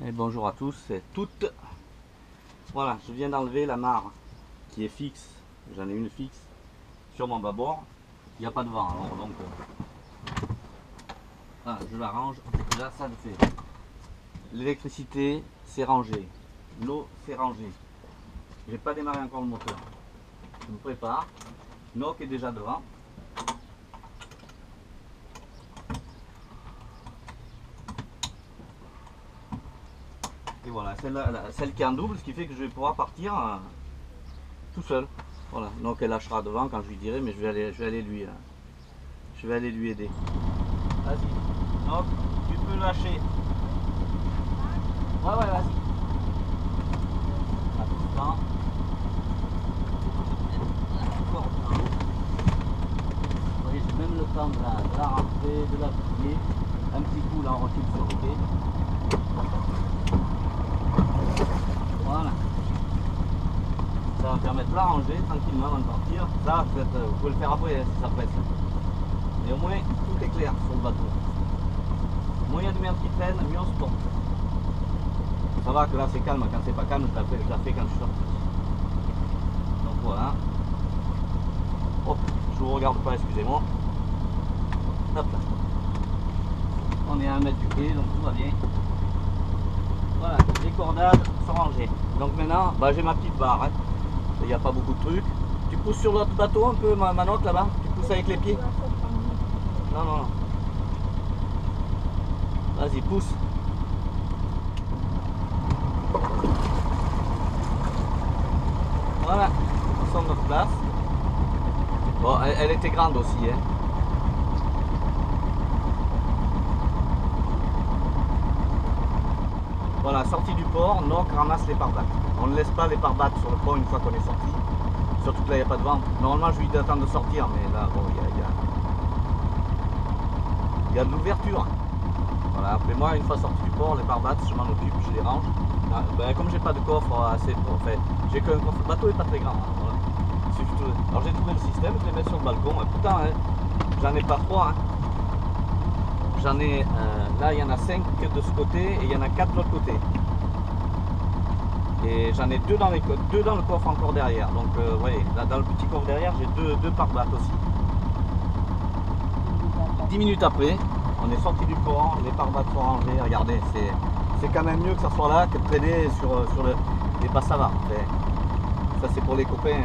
Et bonjour à tous et toutes. Voilà, je viens d'enlever la mare qui est fixe. J'en ai une fixe sur mon bâbord. Il n'y a pas de vent, alors donc voilà, je la range. Là, ça le fait. L'électricité, c'est rangé. L'eau, c'est rangé. J'ai pas démarré encore le moteur. Je me prépare. Noc est déjà devant. Et voilà, celle qui est en double, ce qui fait que je vais pouvoir partir tout seul. Voilà, donc elle lâchera devant quand je lui dirai, mais je vais aller lui aider. Vas-y, donc tu peux lâcher. Ouais, vas-y. Attends. Vous voyez, j'ai même le temps de la rentrer, de la plier. Un petit coup, là on recule sur le quai. Voilà. Ça va permettre de la ranger tranquillement avant de partir. Ça, vous pouvez le faire après si ça presse. Et au moins, tout est clair sur le bateau. Moins il y a de merde qui traîne, mieux on se porte. Ça va que là c'est calme, quand c'est pas calme, je la fais quand je suis sorti. Donc voilà. Hop, je vous regarde pas, excusez-moi. Hop là. On est à 1 mètre du quai, donc tout va bien. Voilà, les cordades sont rangées. Donc maintenant, bah, j'ai ma petite barre. Hein. Il n'y a pas beaucoup de trucs. Tu pousses sur l'autre bateau un peu, Manoc, là-bas. Tu pousses avec les pieds. Non. Vas-y, pousse. Voilà, on sort notre place. Bon, elle était grande aussi. Hein. Voilà, sortie du port, Noc ramasse les pare-battes. On ne laisse pas les pare-battes sur le pont une fois qu'on est sorti. Surtout que là, il n'y a pas de vent. Normalement, je lui dis d'attendre de sortir, mais là, bon, il y a de l'ouverture. Voilà, après moi, une fois sorti du port, les pare-battes, je m'en occupe, je les range. Ben, comme j'ai pas de coffre assez, en fait, j'ai qu'un coffre. Le bateau est pas très grand. Hein, voilà. Alors j'ai trouvé le système, je les mets sur le balcon. Et pourtant, hein, j'en ai pas 3. Hein. J'en ai, là il y en a 5 de ce côté et il y en a 4 de l'autre côté. Et j'en ai 2 dans le coffre encore derrière. Donc vous voyez, là dans le petit coffre derrière, j'ai deux pare-battes aussi. 10 minutes après, on est sorti du port, les pare-battes sont rangées. Regardez, c'est quand même mieux que ça soit là que de traîner sur les passes à vent. Ça c'est pour les copains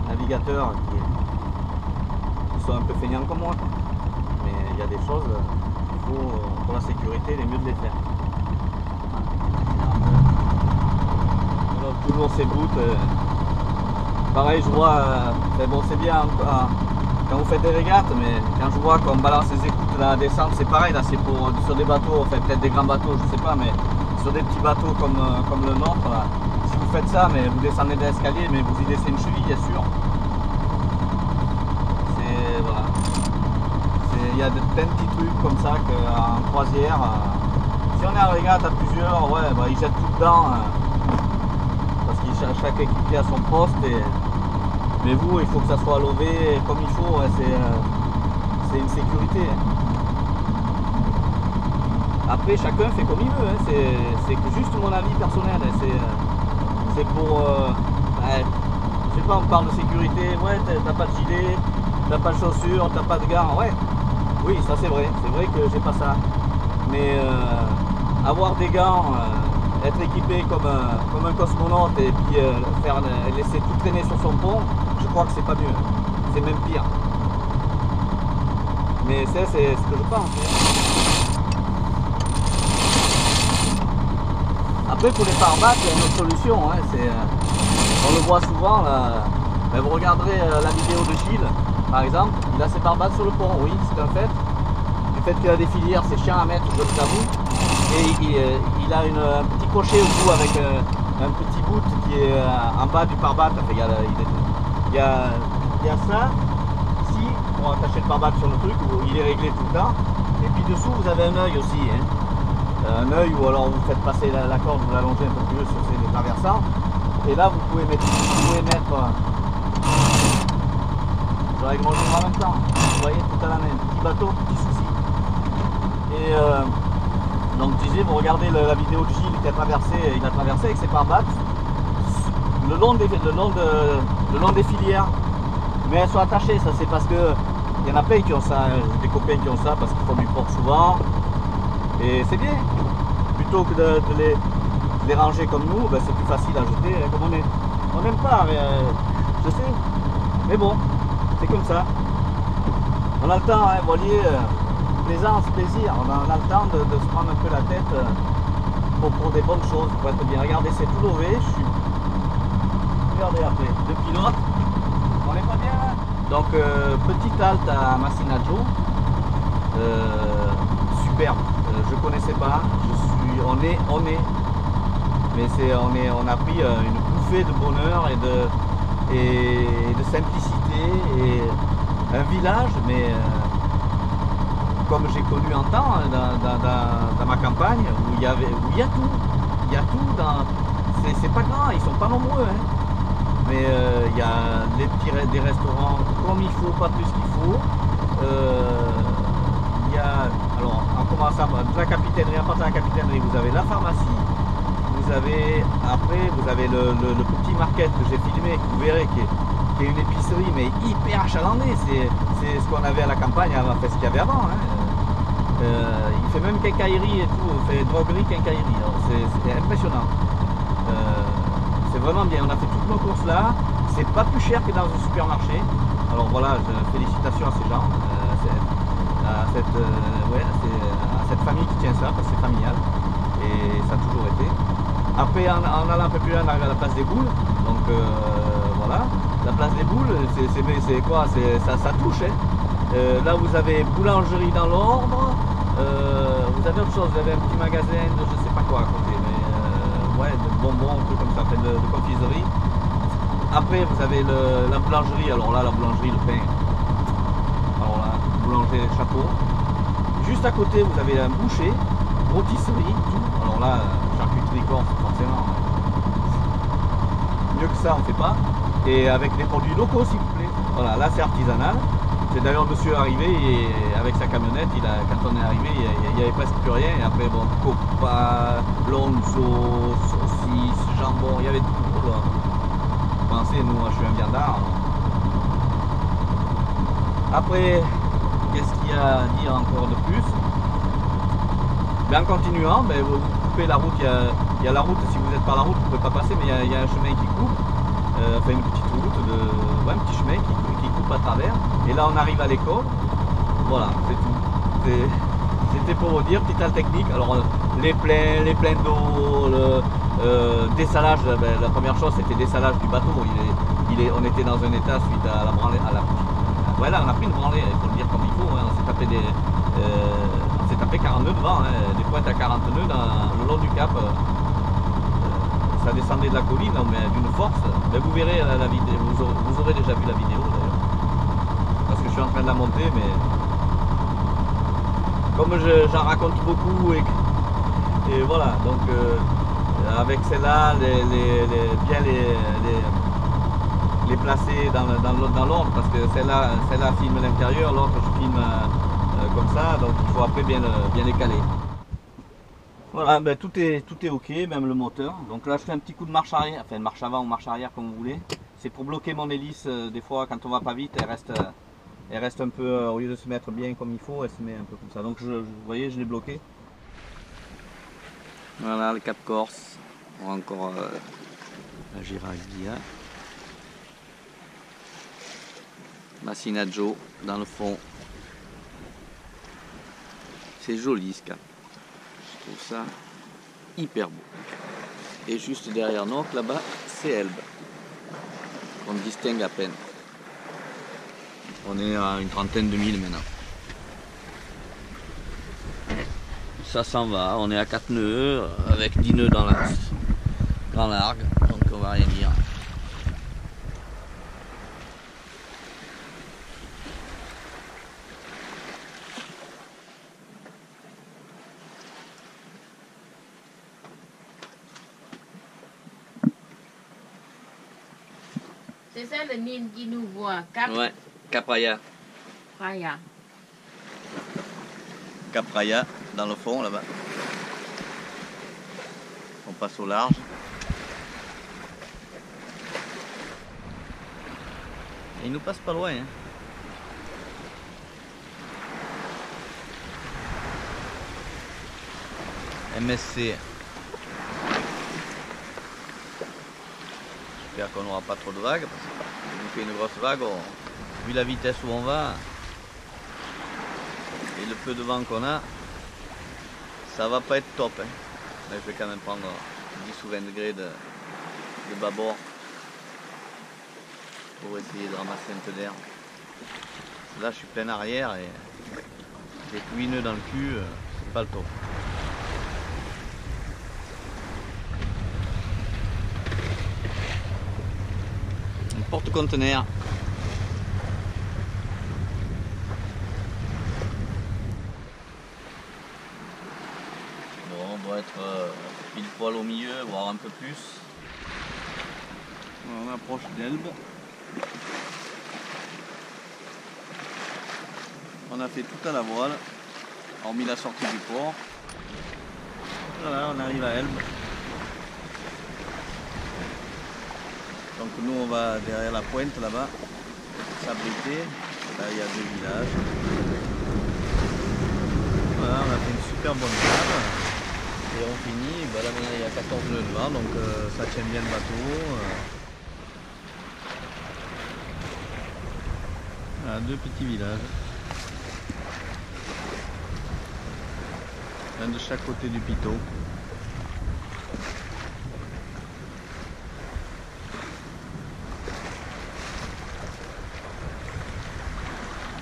navigateurs qui sont un peu feignants comme moi. Mais il y a des choses... pour la sécurité, il est mieux de les faire. Alors, toujours ces bouts. Pareil, je vois, bon, c'est bien quand vous faites des régates, mais quand je vois qu'on balance les écoutes dans la descente, c'est pareil, là c'est pour sur des bateaux, enfin peut-être des grands bateaux, je sais pas, mais sur des petits bateaux comme le nôtre, là, si vous faites ça, mais vous descendez de l'escalier, mais vous y laissez une cheville, bien sûr. C'est voilà. Il y a plein de petits trucs comme ça qu'en croisière, si on est en régate à plusieurs, ouais, bah, ils jettent tout dedans parce que chaque équipier a son poste. Mais vous, il faut que ça soit lové comme il faut, ouais, c'est une sécurité. Hein. Après, chacun fait comme il veut, hein, c'est juste mon avis personnel. Hein, c'est pour, je sais pas, on parle de sécurité, ouais, t'as pas de gilet, t'as pas de chaussures, t'as pas de gants, ouais. Oui, ça c'est vrai que j'ai pas ça. Mais avoir des gants, être équipé comme un cosmonaute et puis laisser tout traîner sur son pont, je crois que c'est pas mieux. C'est même pire. Mais c'est ce que je pense. Après pour les pare-battes, il y a une autre solution. Hein, on le voit souvent. Là, ben, vous regarderez la vidéo de Gilles. Par exemple, il a ses pare-battes sur le pont, oui, c'est un fait. Du fait qu'il a des filières, c'est chiant à mettre, je le t'avoue. Et il a un petit crochet au bout avec un petit bout qui est en bas du pare-batte. Enfin, il y a ça, ici, pour attacher le pare-batte sur le truc, où il est réglé tout le temps. Et puis dessous, vous avez un œil aussi. Hein. Un œil où alors vous faites passer la corde, vous l'allongez un peu plus sur ces traversants. Et là, vous pouvez mettre avec mon jour en même temps, vous voyez, tout à la main, petit bateau, petit souci. Et Donc je disais, vous regardez la vidéo de Gilles qui a traversé, il a traversé avec ses pare-balles le long des filières. Mais elles sont attachées, ça c'est parce que il y en a plein qui ont ça, des copains qui ont ça parce qu'ils font du port souvent. Et c'est bien. Plutôt que de les ranger comme nous, ben c'est plus facile à jeter. Comme on n'aime pas, je sais. Mais bon, c'est comme ça. On a le temps, hein, vous voyez, plaisance, plaisir. On a le temps de se prendre un peu la tête pour des bonnes choses, pour être bien. Regardez, c'est tout lové. Regardez après, le pilote. On n'est pas bien là. Donc, petite halte à Massinadjo. Superbe. Je connaissais pas. On est. Mais on a pris une bouffée de bonheur et de simplicité et un village, mais comme j'ai connu en temps dans ma campagne où il y a tout. Il y a tout dans. C'est pas grand, ils sont pas nombreux, hein. Mais il y a des restaurants comme il faut, pas plus qu'il faut. Il y a, alors en commençant de la capitainerie, à partir de la capitainerie, vous avez la pharmacie, vous avez le petit market que j'ai filmé, que vous verrez, qui est une épicerie mais hyper achalandée. C'est ce qu'on avait à la campagne, enfin ce qu'il y avait avant, hein. Il fait même quincaillerie et tout, il fait droguerie, quincaillerie, c'est impressionnant. C'est vraiment bien, on a fait toutes nos courses là, c'est pas plus cher que dans un supermarché. Alors voilà, félicitations à ces gens, à cette famille qui tient ça, parce que c'est familial, et ça a toujours été. Après, en allant un peu plus loin, on arrive à la place des boules, donc voilà, la place des boules, c'est quoi, ça touche, hein. Là vous avez boulangerie dans l'ordre, vous avez autre chose, vous avez un petit magasin de je sais pas quoi à côté, mais ouais, de bonbons, un truc comme ça, fait de confiserie. Après vous avez la boulangerie, alors là la boulangerie, le pain, alors là, boulanger chapeau. Juste à côté vous avez un boucher, rôtisserie, tout, alors là, charcuterie corse forcément. Mieux que ça on fait pas. Et avec des produits locaux s'il vous plaît. Voilà, là c'est artisanal. C'est d'ailleurs monsieur arrivé et avec sa camionnette, quand on est arrivé, il n'y avait presque plus rien. Et après, bon, copa, lonzo, saucisse, jambon, il y avait tout. Là. Pensez, nous, moi je suis un viandard. Après, qu'est-ce qu'il y a à dire encore de plus? Ben, en continuant, ben, vous coupez la route, il y a la route, si vous n'êtes par la route, vous ne pouvez pas passer, mais il y a un chemin qui coupe. Enfin une petite route, un petit chemin qui coupe à travers. Et là on arrive à l'école. Voilà, c'est tout. C'était pour vous dire, petite halte technique. Alors les pleins d'eau, le dessalage, ben, la première chose c'était dessalage du bateau. On était dans un état suite à la branlée. Voilà, on a pris une branlée, il faut le dire comme il faut. Hein. On s'est tapé 40 nœuds devant, hein, des pointes à 40 nœuds le long du cap. Ça descendait de la colline, mais d'une force. Mais vous verrez la vidéo, vous aurez déjà vu la vidéo d'ailleurs. Parce que je suis en train de la monter, mais comme j'en raconte beaucoup et voilà, donc avec celle-là, bien les placer dans l'ordre, parce que celle-là filme l'intérieur, l'autre je filme comme ça, donc il faut après bien les caler. Voilà, ben tout est ok, même le moteur. Donc là je fais un petit coup de marche arrière, enfin marche avant ou marche arrière comme vous voulez. C'est pour bloquer mon hélice, des fois quand on va pas vite, elle reste un peu, au lieu de se mettre bien comme il faut, elle se met un peu comme ça. Donc vous voyez, je l'ai bloqué. Voilà le Cap Corse, on a encore la Girardia. Massinadjo dans le fond. C'est joli ce cap. Je trouve ça hyper beau. Et juste derrière nous, là-bas, c'est Elbe. On distingue à peine. On est à une trentaine de milles maintenant. Ça s'en va, on est à 4 nœuds, avec 10 nœuds dans la grand largue, donc on va rien dire. C'est ça le mine qui nous voit. Ouais, Cap Raya. Raya. Cap Raya, dans le fond là-bas. On passe au large. Et il nous passe pas loin. Hein. MSC. J'espère qu'on n'aura pas trop de vagues, parce que si on fait une grosse vague, vu la vitesse où on va et le peu de vent qu'on a, ça va pas être top. Hein. Là, je vais quand même prendre 10 ou 20 degrés de bâbord pour essayer de ramasser un peu d'air. Là, je suis plein arrière et j'ai tous les nœuds dans le cul, c'est pas le top. Un porte-conteneur. Bon, on doit être pile poil au milieu, voire un peu plus. On approche d'Elbe. On a fait tout à la voile, hormis la sortie du port. Voilà, on arrive à Elbe. Donc nous on va derrière la pointe là-bas, s'abriter. Là il y a 2 villages. Voilà, on a fait une super bonne table. Et on finit, bah là maintenant il y a 14 nœuds de vent, donc ça tient bien le bateau. Voilà, 2 petits villages. Un de chaque côté du pitot.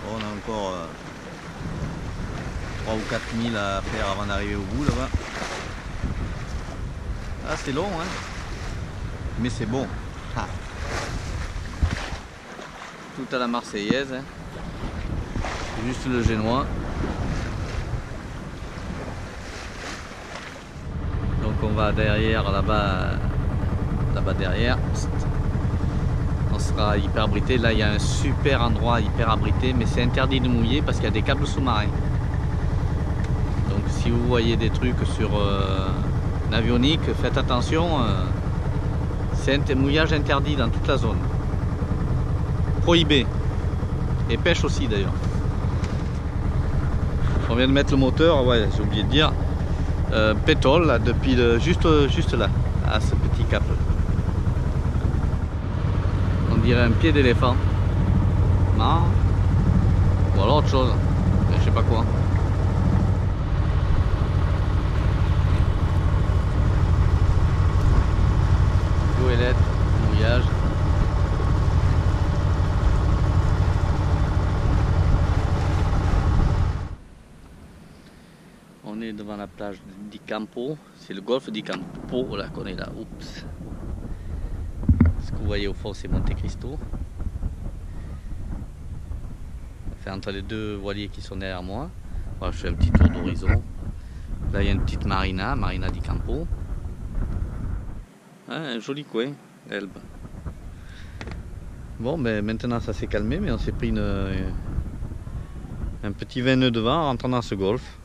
On a encore 3 ou 4 milles à faire avant d'arriver au bout là-bas. Ah, c'est long, hein, mais c'est bon. Ah. Tout à la marseillaise, hein. Juste le génois. Donc on va derrière, là-bas derrière. On sera hyper abrité. Là il y a un super endroit hyper abrité, mais c'est interdit de mouiller parce qu'il y a des câbles sous-marins. Donc si vous voyez des trucs sur l'avionique, faites attention. C'est un mouillage interdit dans toute la zone. Prohibé. Et pêche aussi d'ailleurs. On vient de mettre le moteur, ouais, j'ai oublié de dire. Pétrole là, depuis juste là, à ce petit cap. On dirait un pied d'éléphant. Non. Ou alors autre chose. Je sais pas quoi. Goélette, mouillage. On est devant la plage di Campo. C'est le golfe di Campo là qu'on est là. Oups. Ce que vous voyez au fond, c'est Monte Cristo. Enfin, entre les 2 voiliers qui sont derrière moi. Voilà, je fais un petit tour d'horizon. Là, il y a une petite marina di Campo. Ah, un joli coin, Elbe. Bon, ben maintenant ça s'est calmé, mais on s'est pris un petit 20 nœuds de vent en rentrant dans ce golfe.